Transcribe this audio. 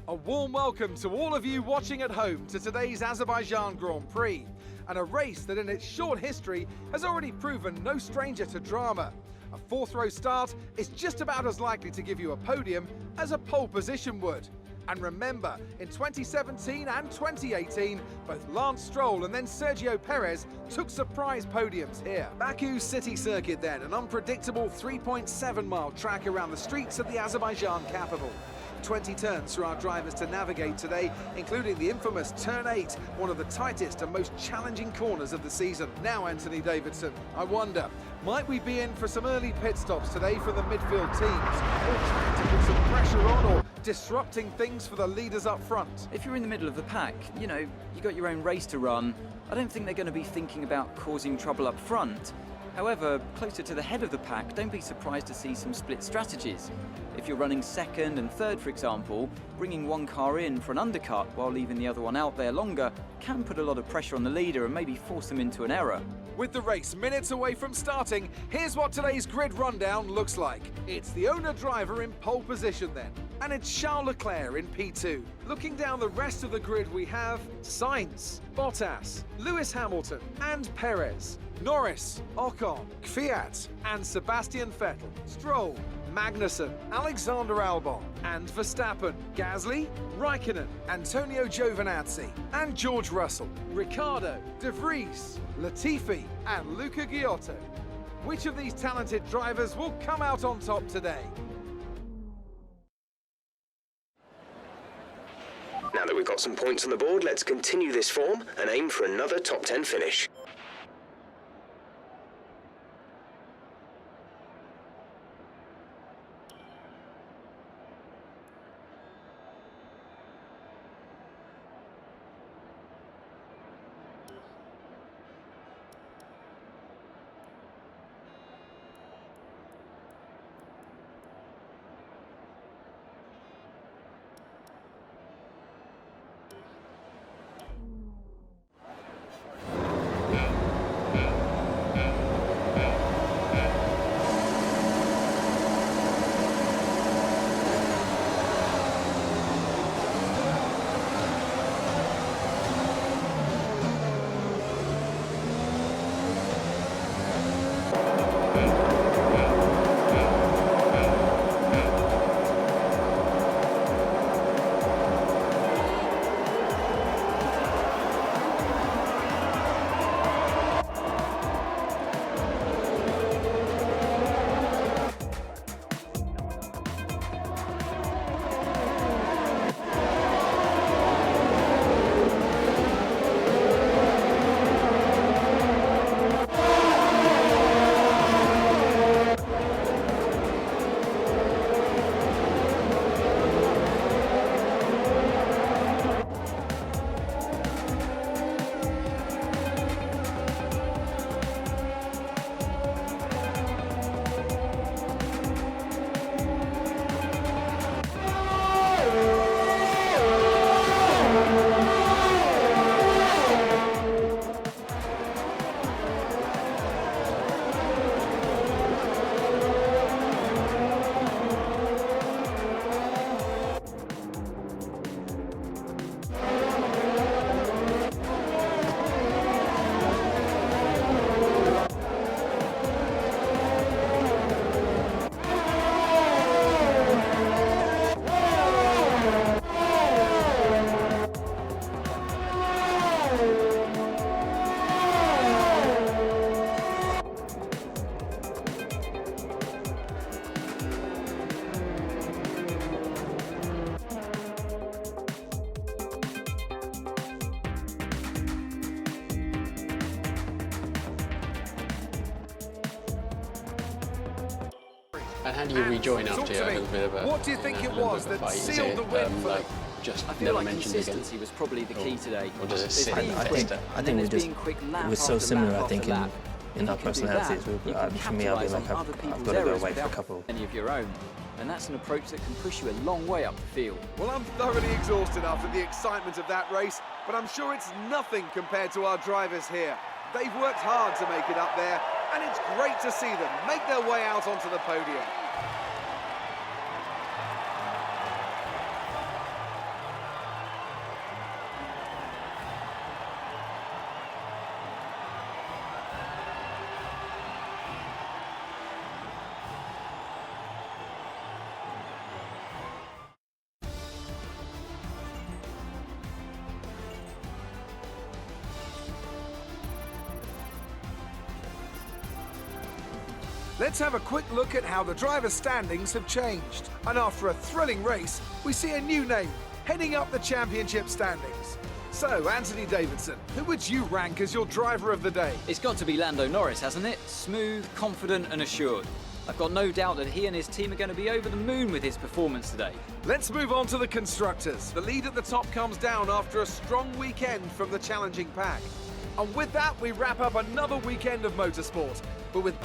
A warm welcome to all of you watching at home to today's Azerbaijan Grand Prix, and a race that in its short history has already proven no stranger to drama. A fourth-row start is just about as likely to give you a podium as a pole position would. And remember, in 2017 and 2018, both Lance Stroll and then Sergio Perez took surprise podiums here. Baku city circuit then, an unpredictable 3.7-mile track around the streets of the Azerbaijan capital. 20 turns for our drivers to navigate today, including the infamous Turn 8, one of the tightest and most challenging corners of the season. Now, Anthony Davidson, I wonder, might we be in for some early pit stops today for the midfield teams, or trying to put some pressure on, or disrupting things for the leaders up front? If you're in the middle of the pack, you know, you got your own race to run. I don't think they're going to be thinking about causing trouble up front. However, closer to the head of the pack, don't be surprised to see some split strategies. If you're running second and third, for example, bringing one car in for an undercut while leaving the other one out there longer can put a lot of pressure on the leader and maybe force them into an error. With the race minutes away from starting, here's what today's grid rundown looks like. It's the owner driver in pole position then, and it's Charles Leclerc in P2. Looking down the rest of the grid, we have Sainz, Bottas, Lewis Hamilton and Perez, Norris, Ocon, Kvyat and Sebastian Vettel, Stroll, Magnussen, Alexander Albon and Verstappen, Gasly, Raikkonen, Antonio Giovinazzi and George Russell, Ricciardo, De Vries, Latifi and Luca Ghiotto. Which of these talented drivers will come out on top today? Now that we've got some points on the board, let's continue this form and aim for another top 10 finish. And how do you rejoin after you have a bit of a... What do you think it was that sealed the win for them? Just I feel like consistency was probably the key today. Or does it sit in I think we're so similar, I think, in our personalities. For me, I'll be like, I've got to go away for a couple. Any of your own. And that's an approach that can push you a long way up the field. Well, I'm thoroughly exhausted after the excitement of that race, but I'm sure it's nothing compared to our drivers here. They've worked hard to make it up there, and it's great to see them make their way out onto the podium. Let's have a quick look at how the driver standings have changed. And after a thrilling race, we see a new name heading up the championship standings. So, Anthony Davidson, who would you rank as your driver of the day? It's got to be Lando Norris, hasn't it? Smooth, confident and assured. I've got no doubt that he and his team are going to be over the moon with his performance today. Let's move on to the constructors. The lead at the top comes down after a strong weekend from the challenging pack. And with that, we wrap up another weekend of motorsport. But with